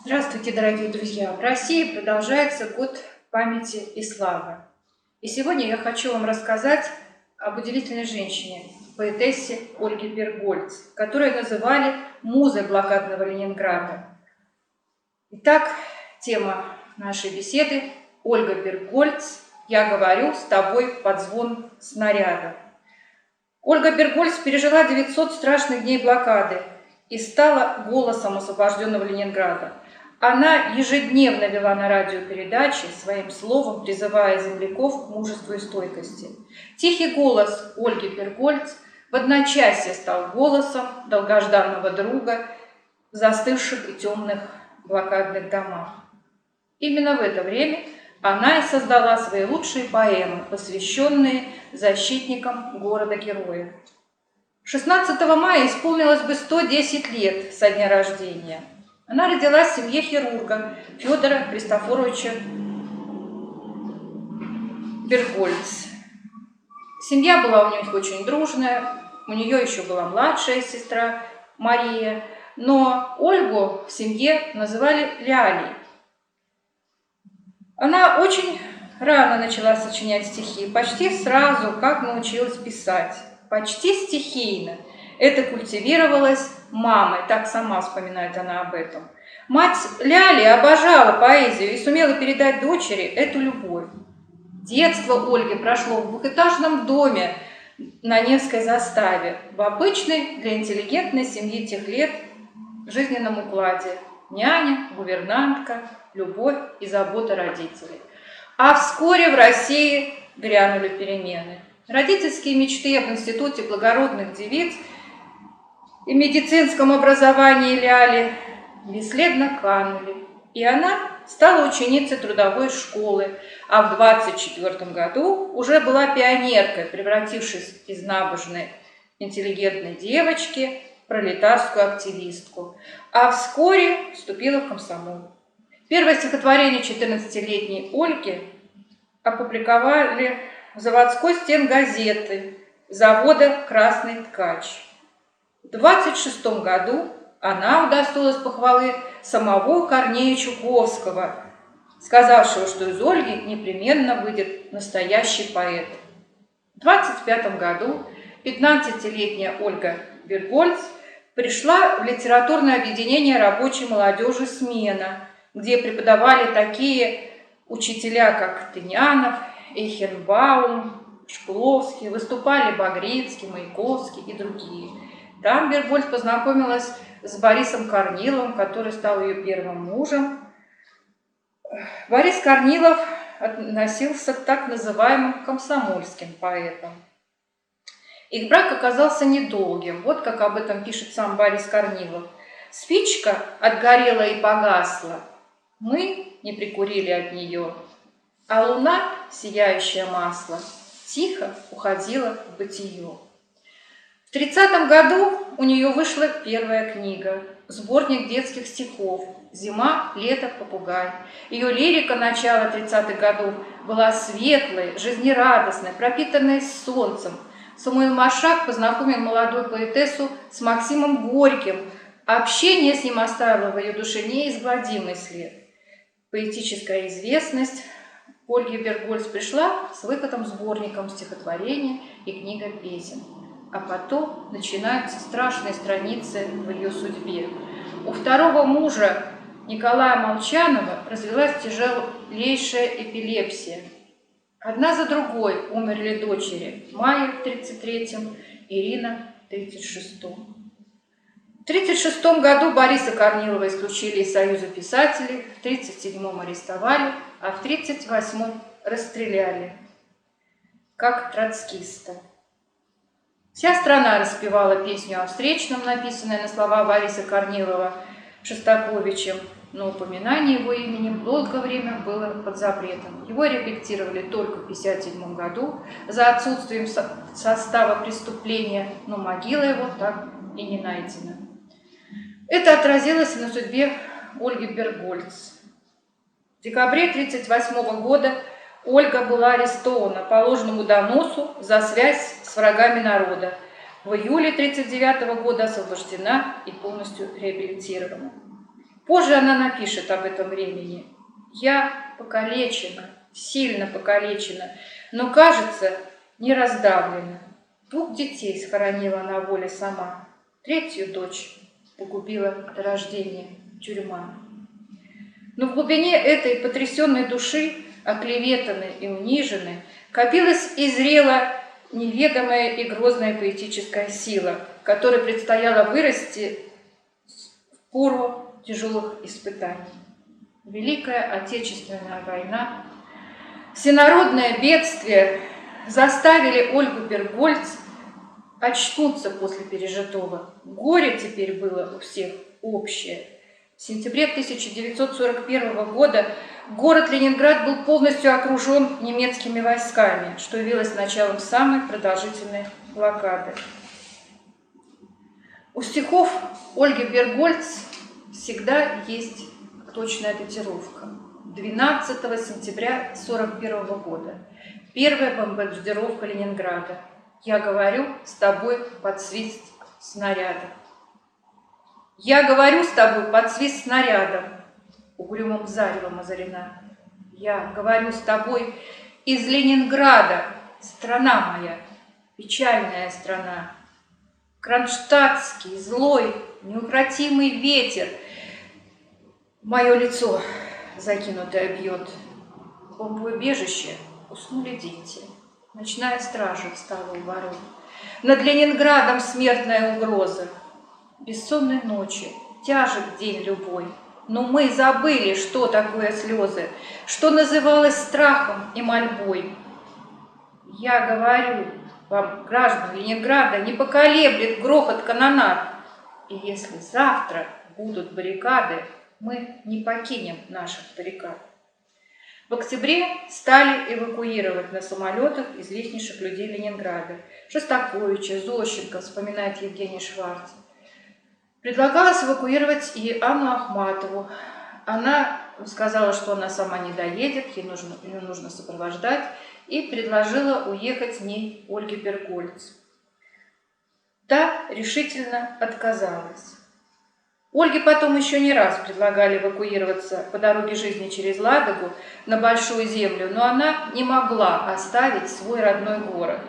Здравствуйте, дорогие друзья! В России продолжается год памяти и славы. И сегодня я хочу вам рассказать об удивительной женщине, поэтессе Ольге Бергольц, которую называли музой блокадного Ленинграда. Итак, тема нашей беседы – Ольга Бергольц «Я говорю с тобой под звон снаряда». Ольга Бергольц пережила 900 страшных дней блокады и стала голосом освобожденного Ленинграда. Она ежедневно вела на радио передачи, своим словом призывая земляков к мужеству и стойкости. Тихий голос Ольги Бергольц в одночасье стал голосом долгожданного друга в застывших и темных блокадных домах. Именно в это время она и создала свои лучшие поэмы, посвященные защитникам города-героя. 16 мая исполнилось бы 110 лет со дня рождения. Она родилась в семье хирурга Федора Христофоровича Бергольц. Семья была у них очень дружная, у нее еще была младшая сестра Мария, но Ольгу в семье называли Лялей. Она очень рано начала сочинять стихи, почти сразу, как научилась писать, почти стихийно. Это культивировалось мамой, так сама вспоминает она об этом. Мать Ляли обожала поэзию и сумела передать дочери эту любовь. Детство Ольги прошло в двухэтажном доме на Невской заставе, в обычной для интеллигентной семьи тех лет жизненном укладе. Няня, гувернантка, любовь и забота родителей. А вскоре в России грянули перемены. Родительские мечты об институте благородных девиц и медицинском образовании Ляли бесследно канули, и она стала ученицей трудовой школы, а в 24 году уже была пионеркой, превратившись из набожной интеллигентной девочки в пролетарскую активистку, а вскоре вступила в комсомол. Первое стихотворение 14-летней Ольги опубликовали в заводской стенгазеты завода «Красный ткач». В 26 году она удостоилась похвалы самого Корнея Чуковского, сказавшего, что из Ольги непременно выйдет настоящий поэт. В 25 году 15-летняя Ольга Бергольц пришла в литературное объединение рабочей молодежи «Смена», где преподавали такие учителя, как Тынянов, Эйхенбаум, Шкловский, выступали Багрицкий, Маяковский и другие. Там Бергольц познакомилась с Борисом Корниловым, который стал ее первым мужем. Борис Корнилов относился к так называемым комсомольским поэтам. Их брак оказался недолгим. Вот как об этом пишет сам Борис Корнилов. «Спичка отгорела и погасла. Мы не прикурили от нее, а луна, сияющее масло, тихо уходила в бытие». В 30 году у нее вышла первая книга, сборник детских стихов «Зима, лето, попугай». Ее лирика начала 30-х годов была светлой, жизнерадостной, пропитанной солнцем. Самуил Маршак познакомил молодую поэтессу с Максимом Горьким. Общение с ним оставило в ее душе неизгладимый след. Поэтическая известность Ольги Бергольц пришла с выходом сборником стихотворения и книга песен. А потом начинаются страшные страницы в ее судьбе. У второго мужа Николая Молчанова развилась тяжелейшая эпилепсия. Одна за другой умерли дочери. Майя в 33-м, Ирина в 36-м. В 1936 году Бориса Корнилова исключили из Союза писателей, в 1937 арестовали, а в 1938 расстреляли, как троцкиста. Вся страна распевала песню о встречном, написанную на слова Бориса Корнилова Шостаковичем, но упоминание его имени долгое время было под запретом. Его репетировали только в 1957 году за отсутствием состава преступления, но могила его так и не найдена. Это отразилось и на судьбе Ольги Бергольц. В декабре 1938 года Ольга была арестована по ложному доносу за связь с врагами народа. В июле 1939 года освобождена и полностью реабилитирована. Позже она напишет об этом времени. «Я покалечена, сильно покалечена, но, кажется, не раздавлена. 2 детей схоронила на воле сама, 3-ю дочь погубила до рождения тюрьма». Но в глубине этой потрясенной души, оклеветанной и униженной, копилась и зрела неведомая и грозная поэтическая сила, которой предстояло вырасти в пору тяжелых испытаний. Великая Отечественная война, всенародное бедствие заставили Ольгу Бергольц очнуться после пережитого. Горе теперь было у всех общее. В сентябре 1941 года город Ленинград был полностью окружен немецкими войсками, что явилось началом самой продолжительной блокады. У стихов Ольги Бергольц всегда есть точная датировка. 12 сентября 1941 года. Первая бомбардировка Ленинграда. Я говорю с тобой под свист снаряда. Я говорю с тобой под свист снаряда, угрюмым заревом озарена. Я говорю с тобой из Ленинграда, страна моя, печальная страна. Кронштадтский, злой, неукротимый ветер мое лицо закинутое бьет. В бомбоубежище уснули дети. Ночная стража встала у ворот. Над Ленинградом смертная угроза. Бессонной ночи, тяжек день любой. Но мы забыли, что такое слезы, что называлось страхом и мольбой. Я говорю вам, граждан Ленинграда, не поколеблет грохот канонад. И если завтра будут баррикады, мы не покинем наших баррикад. В октябре стали эвакуировать на самолетах известнейших людей Ленинграда. Шостаковича, Зощенко, вспоминает Евгений Шварц. Предлагалось эвакуировать и Анну Ахматову. Она сказала, что она сама не доедет, ее нужно сопровождать, и предложила уехать с ней Ольге Бергольц. Та решительно отказалась. Ольге потом еще не раз предлагали эвакуироваться по дороге жизни через Ладогу на Большую Землю, но она не могла оставить свой родной город.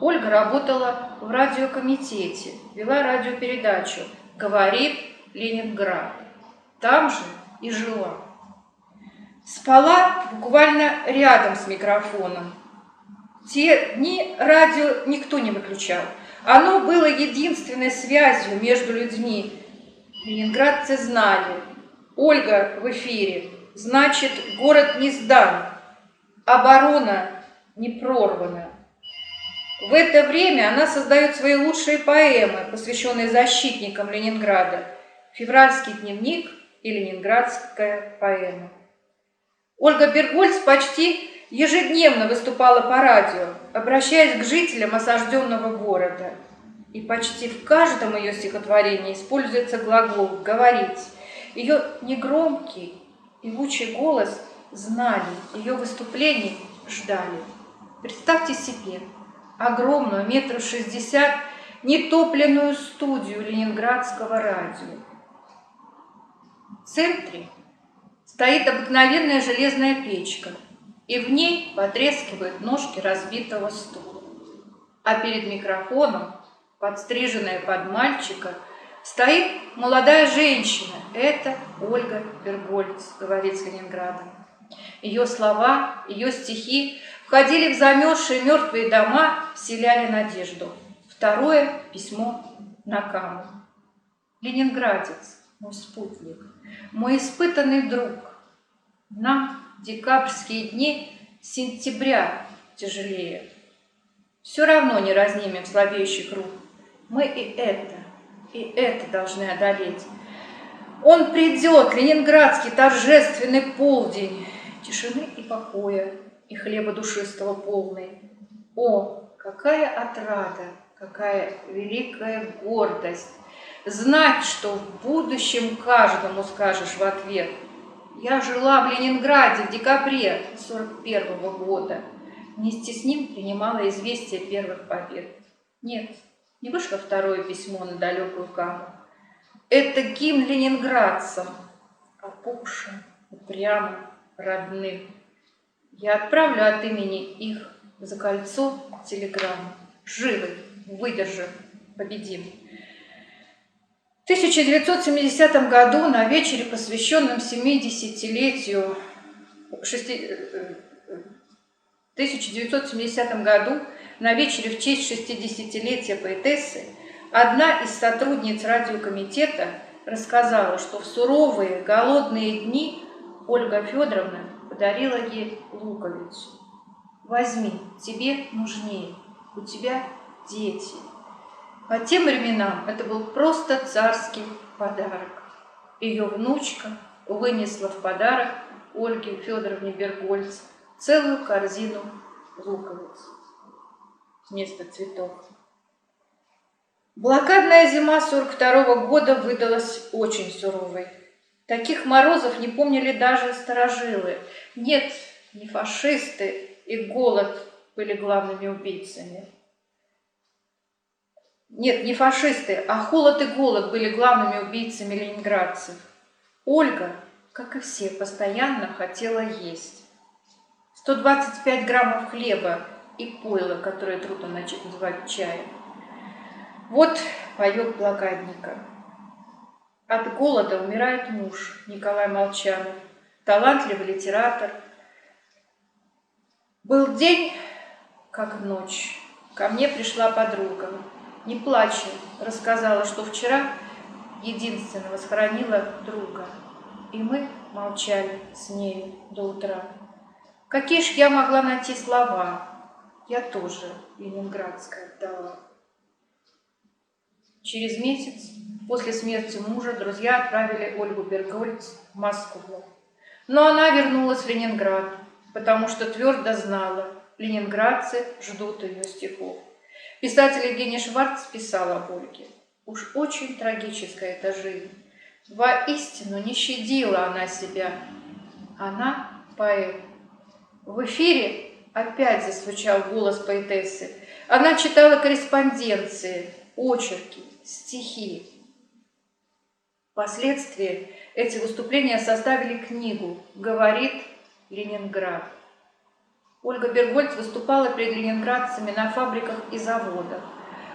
Ольга работала в радиокомитете, вела радиопередачу «Говорит Ленинград». Там же и жила. Спала буквально рядом с микрофоном. Те дни радио никто не выключал. Оно было единственной связью между людьми. Ленинградцы знали: Ольга в эфире, значит, город не сдан, оборона не прорвана. В это время она создает свои лучшие поэмы, посвященные защитникам Ленинграда: «Февральский дневник» и «Ленинградская поэма». Ольга Бергольц почти ежедневно выступала по радио, обращаясь к жителям осажденного города. И почти в каждом ее стихотворении используется глагол «говорить». Ее негромкий, певучий голос знали, ее выступлений ждали. Представьте себе огромную, 1,60 м, нетопленную студию ленинградского радио. В центре стоит обыкновенная железная печка, и в ней потрескивают ножки разбитого стула. А перед микрофоном, подстриженная под мальчика, стоит молодая женщина. Это Ольга Бергольц, говорит с Ленинграда. Ее слова, ее стихи входили в замерзшие мертвые дома, вселяли надежду. Второе письмо на каму. Ленинградец, мой спутник, мой испытанный друг. Нам декабрьские дни сентября тяжелее. Все равно не разнимем слабеющих рук. Мы и это должны одолеть. Он придет, ленинградский торжественный полдень, тишины и покоя, и хлеба душистого полный. О, какая отрада, какая великая гордость знать, что в будущем каждому скажешь в ответ: я жила в Ленинграде в декабре 1941 года. Вместе с ним принимала известие первых побед. Нет, не вышло второе письмо на далекую каму. Это гимн ленинградцам, опухшим, упрямым, родным. Я отправлю от имени их за кольцо телеграмму. Живы, выдержим, победим. В 1970 году на вечере, посвященном 70-летию, в 1970 году на вечере в честь 60-летия поэтессы одна из сотрудниц радиокомитета рассказала, что в суровые голодные дни Ольга Федоровна подарила ей луковицу. Возьми, тебе нужнее, у тебя дети. По тем временам это был просто царский подарок. Ее внучка вынесла в подарок Ольге Федоровне Бергольц целую корзину луковиц вместо цветов. Блокадная зима 1942 года выдалась очень суровой. Таких морозов не помнили даже старожилы. Нет, не фашисты и голод были главными убийцами. Нет, не фашисты, а холод и голод были главными убийцами ленинградцев. Ольга, как и все, постоянно хотела есть. 125 граммов хлеба и пойла, которое трудно называть чаем. Вот поет блокадника. От голода умирает муж Николай Молчанов, талантливый литератор. Был день, как ночь. Ко мне пришла подруга. Не плача, рассказала, что вчера единственного схоронила друга. И мы молчали с нею до утра. Какие ж я могла найти слова? Я тоже ленинградская отдала. Через месяц после смерти мужа друзья отправили Ольгу Бергольц в Москву. Но она вернулась в Ленинград, потому что твердо знала, ленинградцы ждут ее стихов. Писатель Евгений Шварц писал об Ольге. Уж очень трагическая эта жизнь. Воистину не щадила она себя. Она поэт. В эфире опять зазвучал голос поэтессы. Она читала корреспонденции, очерки, стихи. Впоследствии эти выступления составили книгу «Говорит Ленинград». Ольга Бергольц выступала перед ленинградцами на фабриках и заводах,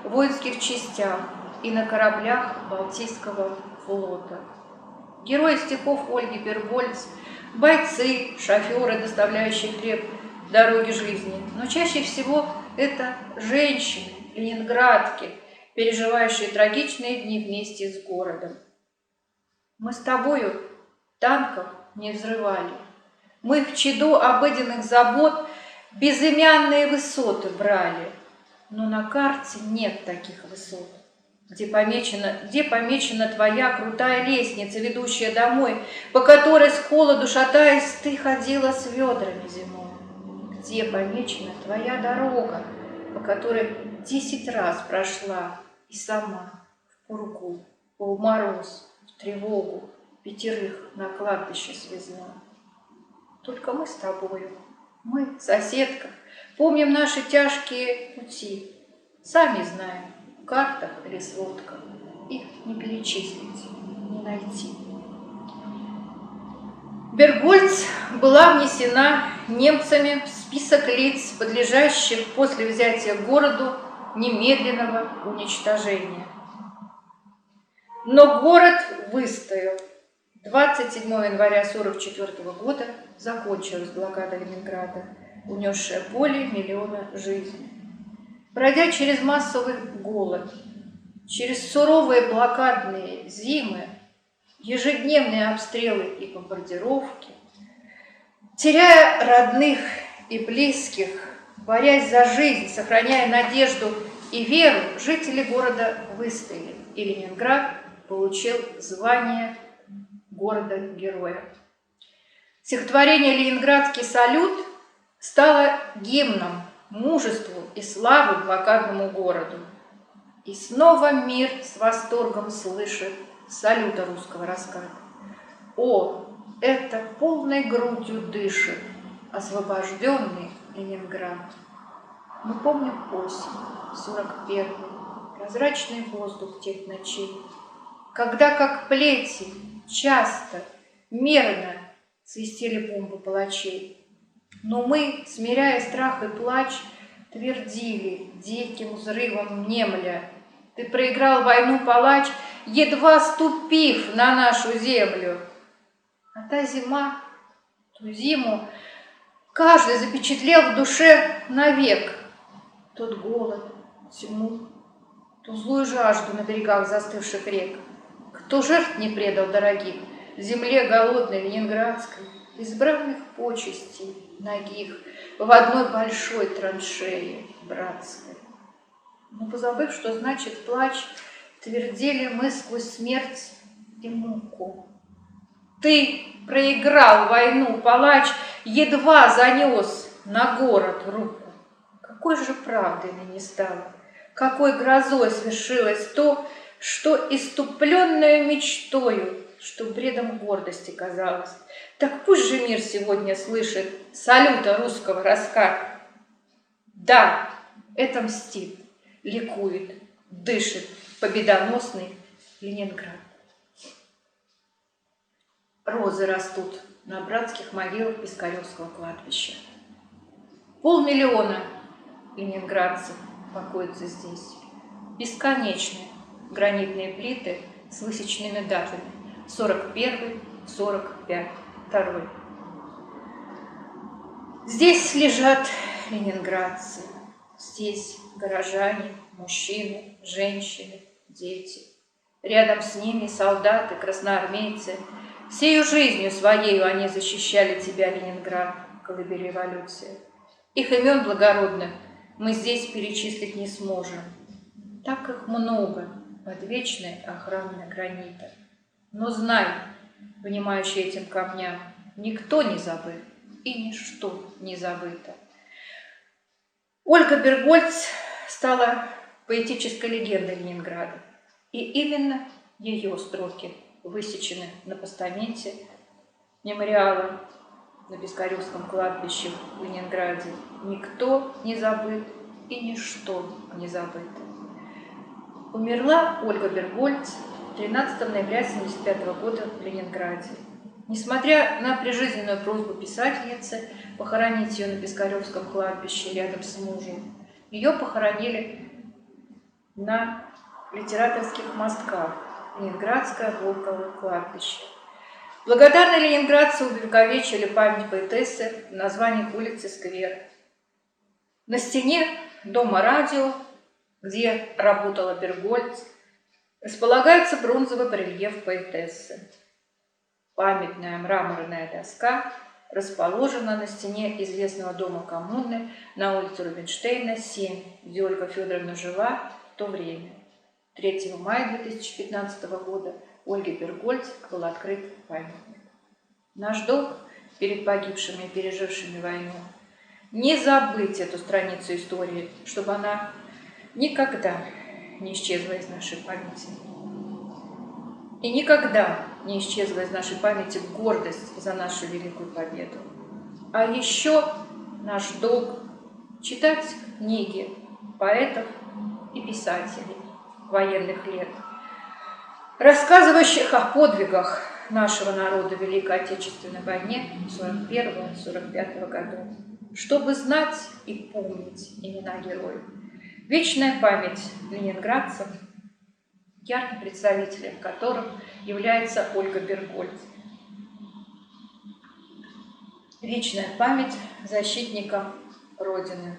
в воинских частях и на кораблях Балтийского флота. Герои стихов Ольги Бергольц – бойцы, шоферы, доставляющие хлеб дороги жизни, но чаще всего это женщины, ленинградки, переживающие трагичные дни вместе с городом. Мы с тобою танков не взрывали. Мы в чаду обыденных забот безымянные высоты брали. Но на карте нет таких высот, где помечена твоя крутая лестница, ведущая домой, по которой с холоду шатаясь ты ходила с ведрами зимой. Где помечена твоя дорога, по которой 10 раз прошла и сама в пургу, в мороз, в тревогу 5 на кладбище свезла. Только мы с тобою, мы, соседка, помним наши тяжкие пути. Сами знаем, в картах или сводках их не перечислить, не найти. Бергольц была внесена немцами в список лиц, подлежащих после взятия городу немедленного уничтожения. Но город выстоял. 27 января 1944 года закончилась блокада Ленинграда, унесшая более миллиона жизней. Пройдя через массовый голод, через суровые блокадные зимы, ежедневные обстрелы и бомбардировки, теряя родных и близких, борясь за жизнь, сохраняя надежду и веру, жители города выстояли, и Ленинград получил звание города-героя. Стихотворение «Ленинградский салют» стало гимном мужеству и славы блокадному городу. И снова мир с восторгом слышит салюта русского раската. О, это полной грудью дышит освобожденный Ленинград. Мы помним осень, 41-й, прозрачный воздух тех ночей. когда как плети часто, мерно свистели бомбы палачей. Но мы, смиряя страх и плач, твердили, диким взрывом немля: ты проиграл войну, палач, едва ступив на нашу землю. А та зима, ту зиму каждый запечатлел в душе навек. Тот голод, тьму, ту злую жажду на берегах застывших рек. Кто жертв не предал дорогих, земле голодной ленинградской, избранных почестей нагих в одной большой траншее братской. Но позабыв, что значит плач, твердили мы сквозь смерть и муку: ты проиграл войну, палач, едва занес на город руку. Какой же правдой ныне стало, какой грозой свершилось то, что иступленную мечтою, что бредом гордости казалось. Так пусть же мир сегодня слышит салюта русского раската. Да, это мстит, ликует, дышит победоносный Ленинград. Розы растут на братских могилах Пискаревского кладбища. 500 000 ленинградцев покоятся здесь. Бесконечные гранитные плиты с высеченными датами: 41, 45, 2. Здесь лежат ленинградцы, здесь горожане, мужчины, женщины, дети. Рядом с ними солдаты, красноармейцы. Всею жизнью своею они защищали тебя, Ленинград, колыбель революции. Их имен благородных мы здесь перечислить не сможем. Так их много под вечной охраной гранита. Но знай, внимающий этим камням, никто не забыт и ничто не забыто. Ольга Бергольц стала поэтической легендой Ленинграда. И именно ее строки высечены на постаменте мемориала на Пискаревском кладбище в Ленинграде. Никто не забыт и ничто не забыто. Умерла Ольга Бергольц 13 ноября 1975 года в Ленинграде. Несмотря на прижизненную просьбу писательницы похоронить ее на Пискаревском кладбище рядом с мужем, ее похоронили на Литераторских мостках, Ленинградское Волково кладбище. Благодарные ленинградцы увековечили память поэтессы в названиях улиц и скверов. На стене Дома радио, где работала Бергольц, располагается бронзовый барельеф поэтессы. Памятная мраморная доска расположена на стене известного дома коммуны на улице Рубинштейна, 7, где Ольга Федоровна жила в то время. 3 мая 2015 года Ольге Бергольц был открыт памятник. Наш долг перед погибшими и пережившими войну — не забыть эту страницу истории, чтобы она никогда не исчезла из нашей памяти. И никогда не исчезла из нашей памяти гордость за нашу великую победу. А еще наш долг — читать книги поэтов и писателей военных лет, рассказывающих о подвигах нашего народа в Великой Отечественной войне 41-45 годов, чтобы знать и помнить имена героев. Вечная память ленинградцам, ярким представителем которых является Ольга Бергольц. Вечная память защитникам Родины.